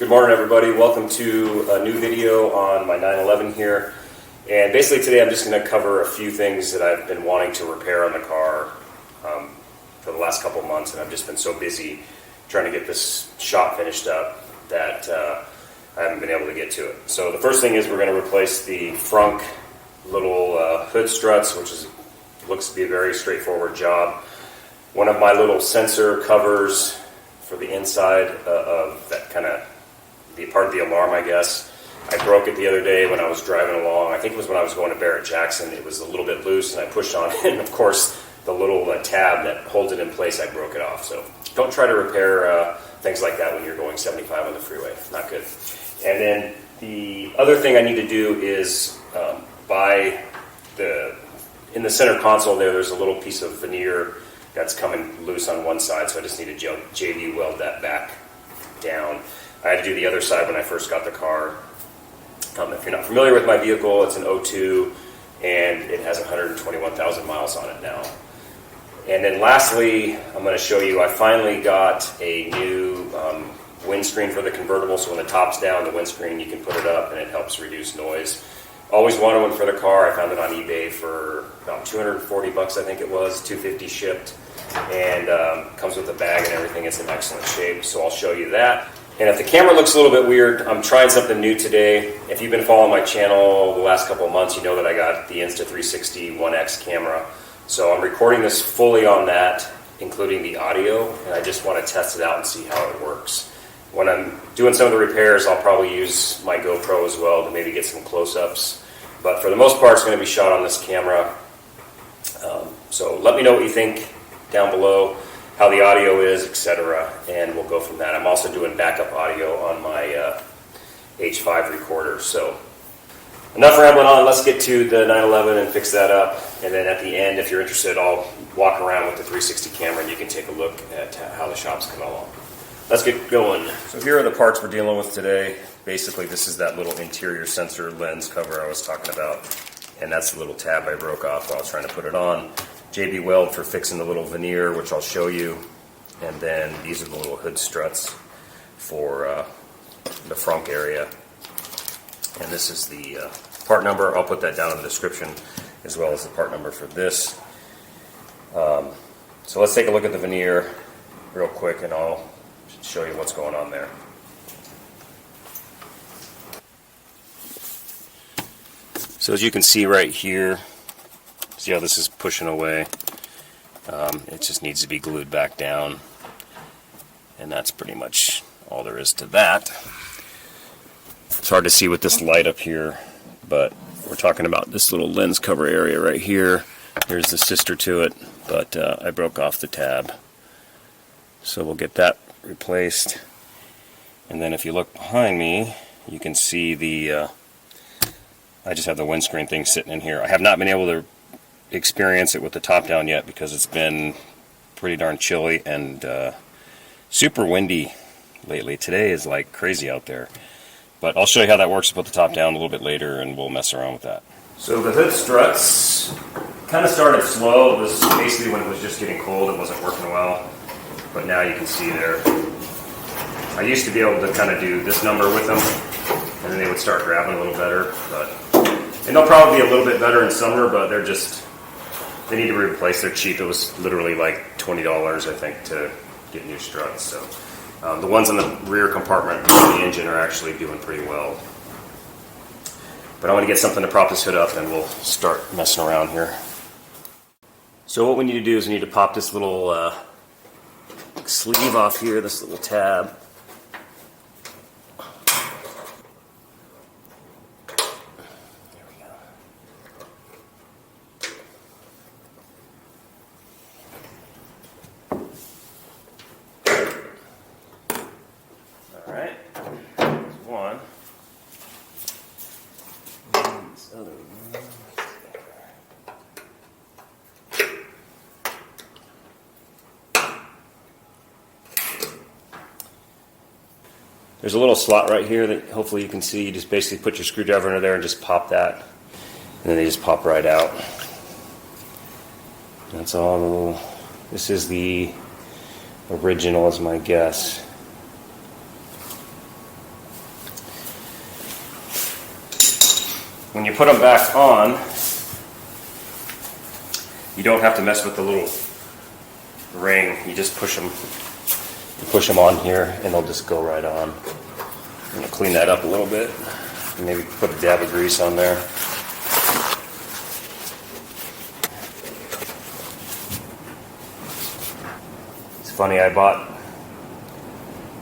Good morning, everybody. Welcome to a new video on my 911 here. And basically today I'm just going to cover a few things that I've been wanting to repair on the car for the last couple months, and I've just been so busy trying to get this shop finished up that I haven't been able to get to it. So the first thing is we're going to replace the front little hood struts, which looks to be a very straightforward job. One of my little sensor covers for the inside of that kind of the part of the alarm, I guess. I broke it the other day when I was driving along. I think it was when I was going to Barrett-Jackson. It was a little bit loose, and I pushed on it, and of course the little tab that holds it in place, I broke it off. So don't try to repair things like that when you're going 75 on the freeway. Not good. And then the other thing I need to do is in the center console there's a little piece of veneer that's coming loose on one side, so I just need to JB weld that back down. I had to do the other side when I first got the car. If you're not familiar with my vehicle, it's an 02 and it has 121,000 miles on it now. And then lastly, I'm going to show you, I finally got a new windscreen for the convertible, so when the top's down, the windscreen, you can put it up and it helps reduce noise. Always wanted one for the car. I found it on eBay for about 240 bucks, I think it was, $250 shipped, and comes with a bag and everything. It's in excellent shape, so I'll show you that. And if the camera looks a little bit weird, I'm trying something new today. If you've been following my channel the last couple of months, you know that I got the Insta360 OneX camera. So I'm recording this fully on that, including the audio, and I just want to test it out and see how it works. When I'm doing some of the repairs, I'll probably use my GoPro as well to maybe get some close-ups. But for the most part, it's going to be shot on this camera. So let me know what you think down below, how the audio is, etc., and we'll go from that. I'm also doing backup audio on my H5 recorder. So enough rambling on. Let's get to the 911 and fix that up. And then at the end, if you're interested, I'll walk around with the 360 camera and you can take a look at how the shop's coming along. Let's get going. So here are the parts we're dealing with today. Basically, this is that little interior sensor lens cover I was talking about, and that's the little tab I broke off while I was trying to put it on. JB weld for fixing the little veneer, which I'll show you, and then these are the little hood struts for the front area. And this is the part number. I'll put that down in the description, as well as the part number for this. So let's take a look at the veneer real quick, and I'll show you what's going on there. So as you can see right here, see how this is pushing away? It just needs to be glued back down, and that's pretty much all there is to that. It's hard to see with this light up here, but we're talking about this little lens cover area right here. Here's the sister to it, but I broke off the tab. So we'll get that replaced. And then if you look behind me, you can see the I just have the windscreen thing sitting in here. I have not been able to experience it with the top down yet because it's been pretty darn chilly and super windy lately. Today is like crazy out there. But I'll show you how that works to put the top down a little bit later, and we'll mess around with that. So the hood struts kind of started slow. It was basically when it was just getting cold, it wasn't working well. But now you can see there. I used to be able to kind of do this number with them, and then they would start grabbing a little better. And they'll probably be a little bit better in summer, but they need to be replaced. They're cheap. It was literally like $20, I think, to get new struts. So the ones in the rear compartment of the engine are actually doing pretty well. But I want to get something to prop this hood up, and we'll start messing around here. So what we need to do is we need to pop this little sleeve off here, this little tab. There's a little slot right here that hopefully you can see. You just basically put your screwdriver under there and just pop that, and then they just pop right out. That's all. This is the original, is my guess. when you put them back on, you don't have to mess with the little ring. You just push them on here and they'll just go right on. I'm going to clean that up a little bit. Maybe put a dab of grease on there. It's funny, I bought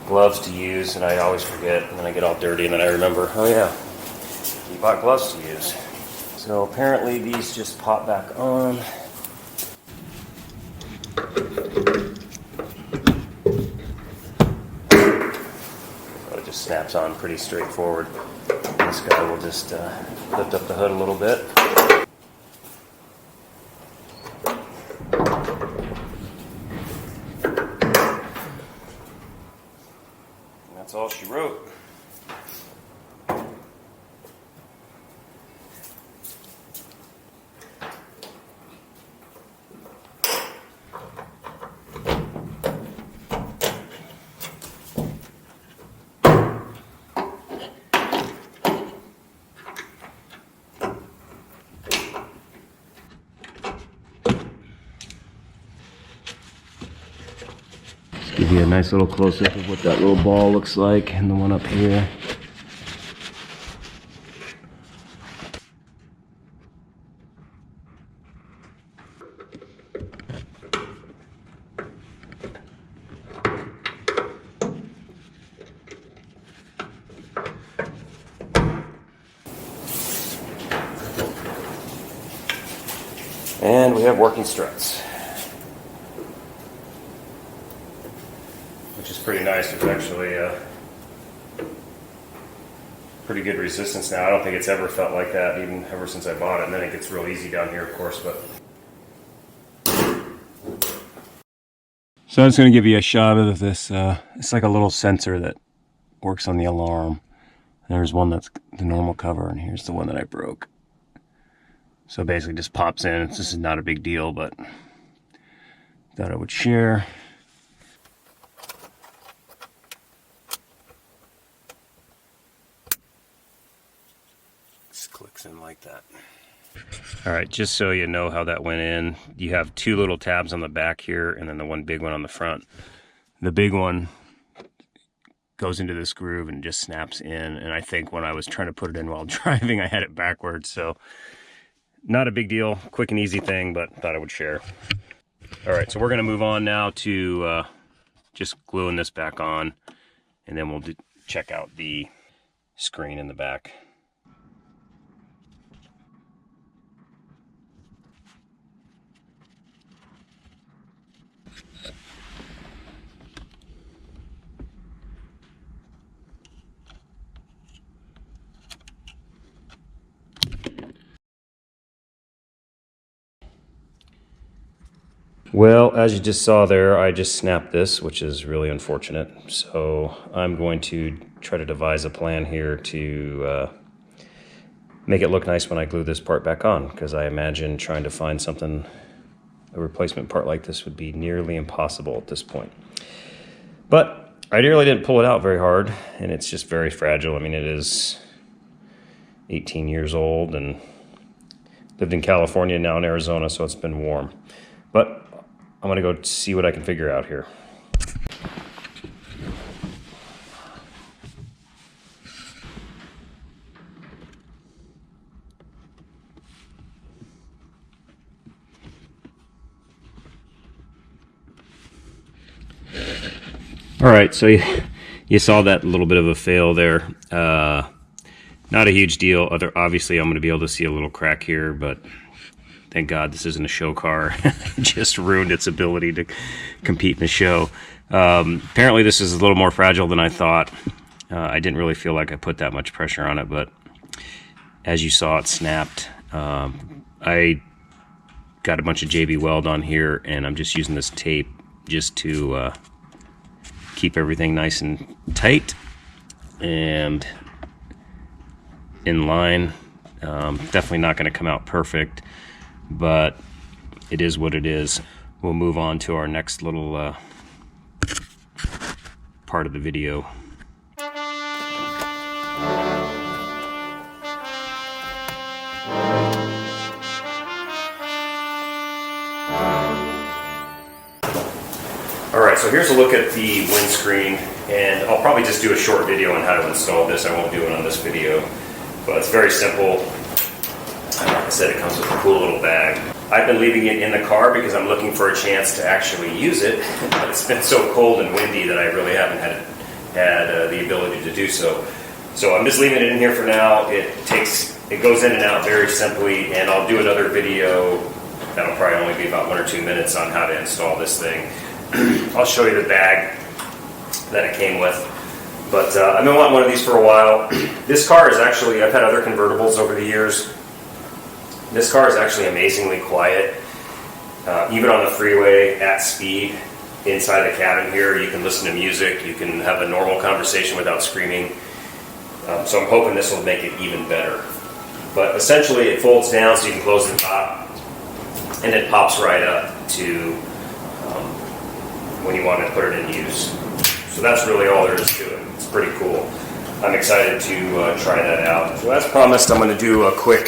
gloves to use and I always forget, and then I get all dirty and then I remember, oh yeah, you bought gloves to use. So apparently these just pop back on. It just snaps on pretty straightforward. This guy will just lift up the hood a little bit. And that's all she wrote. Give you a nice little close-up of what that little ball looks like, and the one up here. And we have working struts, which is pretty nice. It's actually pretty good resistance now. I don't think it's ever felt like that, even ever since I bought it. And then it gets real easy down here, of course. But so I'm just going to give you a shot of this. It's like a little sensor that works on the alarm. There's one that's the normal cover, and here's the one that I broke. So basically just pops in. This is not a big deal, but thought I would share. This clicks in like that. All right, just so you know how that went in, you have two little tabs on the back here and then the one big one on the front. The big one goes into this groove and just snaps in, and I think when I was trying to put it in while driving, I had it backwards, so not a big deal, quick and easy thing, but thought I would share. All right, so we're gonna move on now to just gluing this back on, and then we'll check out the screen in the back. Well, as you just saw there, I just snapped this, which is really unfortunate. So I'm going to try to devise a plan here to make it look nice when I glue this part back on, because I imagine trying to find something, a replacement part like this would be nearly impossible at this point. But I really didn't pull it out very hard, and it's just very fragile. I mean, it is 18 years old and lived in California, now in Arizona, so it's been warm. But I'm gonna go see what I can figure out here. All right, so you saw that little bit of a fail there. Not a huge deal. Obviously, I'm gonna be able to see a little crack here, but thank God this isn't a show car. It just ruined its ability to compete in a show. Apparently this is a little more fragile than I thought. I didn't really feel like I put that much pressure on it, but as you saw, it snapped. I got a bunch of JB Weld on here, and I'm just using this tape just to keep everything nice and tight and in line. Definitely not going to come out perfect, but it is what it is. We'll move on to our next little part of the video. here's a look at the windscreen, and I'll probably just do a short video on how to install this. I won't do it on this video, but it's very simple. Like I said, it comes with a cool little bag. I've been leaving it in the car because I'm looking for a chance to actually use it, but it's been so cold and windy that I really haven't had the ability to do so. So I'm just leaving it in here for now. It goes in and out very simply, and I'll do another video that'll probably only be about 1 or 2 minutes on how to install this thing. I'll show you the bag that it came with. But I've been wanting one of these for a while. This car is actually, I've had other convertibles over the years. This car is actually amazingly quiet. Even on the freeway at speed, inside the cabin here, you can listen to music, you can have a normal conversation without screaming. So I'm hoping this will make it even better. But essentially it folds down so you can close the top, and it pops right up to when you want to put it in use. So that's really all there is to it. It's pretty cool. I'm excited to try that out. So as promised, I'm going to do a quick,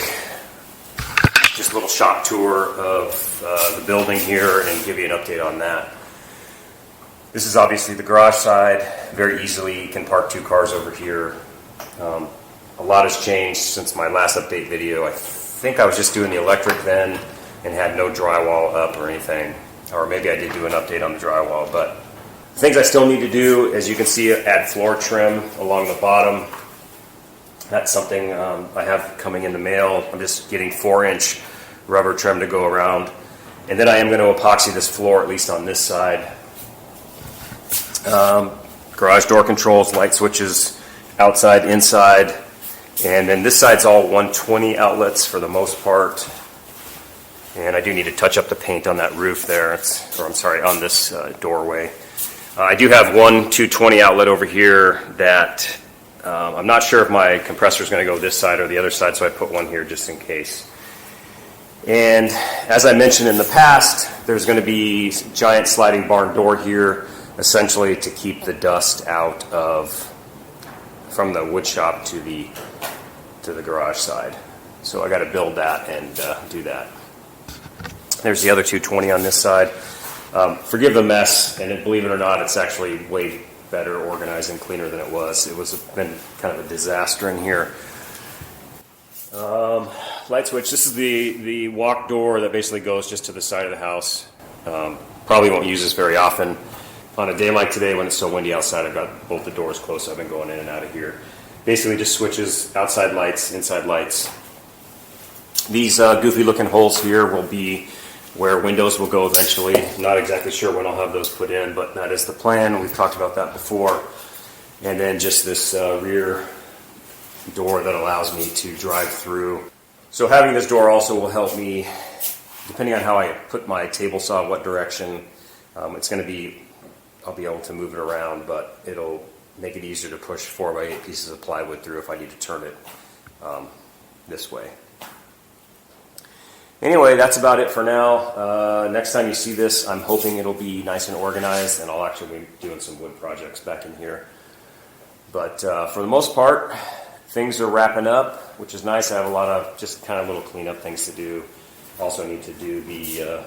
just a little shop tour of the building here and give you an update on that. This is obviously the garage side. Very easily you can park 2 cars over here. A lot has changed since my last update video. I think I was just doing the electric then and had no drywall up or anything. Or maybe I did do an update on the drywall. But the things I still need to do, as you can see, add floor trim along the bottom. That's something I have coming in the mail. I'm just getting 4-inch rubber trim to go around. And then I am going to epoxy this floor, at least on this side. Garage door controls, light switches, outside, inside. And then this side's all 120 outlets for the most part. And I do need to touch up the paint on that roof there, on this doorway. I do have one 220 outlet over here that I'm not sure if my compressor is going to go this side or the other side, so I put one here just in case. And as I mentioned in the past, there's going to be a giant sliding barn door here, essentially to keep the dust out from the wood shop to the garage side. So I got to build that and do that. There's the other 220 on this side. Forgive the mess, and believe it or not, it's actually way better organized and cleaner than it was. It was been kind of a disaster in here. Light switch. This is the walk door that basically goes just to the side of the house. Probably won't use this very often. On a day like today when it's so windy outside, I've got both the doors closed, so I've been going in and out of here. Basically just switches outside lights, inside lights. These goofy looking holes here will be where windows will go eventually. Not exactly sure when I'll have those put in, but that is the plan. We've talked about that before. And then just this rear door that allows me to drive through. So having this door also will help me, depending on how I put my table saw, what direction, it's going to be, I'll be able to move it around, but it'll make it easier to push 4x8 pieces of plywood through if I need to turn it this way. Anyway, that's about it for now. Next time you see this, I'm hoping it'll be nice and organized, and I'll actually be doing some wood projects back in here. But for the most part, things are wrapping up, which is nice. I have a lot of just kind of little cleanup things to do. Also need to do the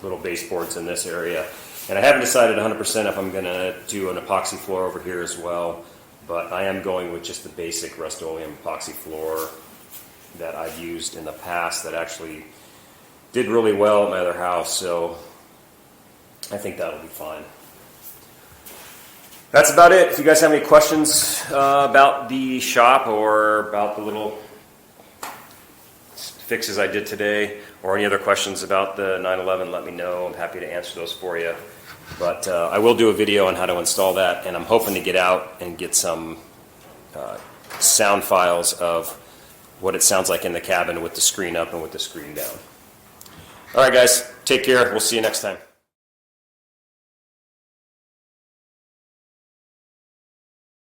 little baseboards in this area. And I haven't decided 100% if I'm going to do an epoxy floor over here as well, but I am going with just the basic Rust-Oleum epoxy floor that I've used in the past that actually did really well at my other house, so I think that'll be fine. That's about it. If you guys have any questions about the shop or about the little fixes I did today, or any other questions about the 911, let me know. I'm happy to answer those for you. But I will do a video on how to install that, and I'm hoping to get out and get some sound files of what it sounds like in the cabin with the screen up and with the screen down. All right, guys, take care. We'll see you next time.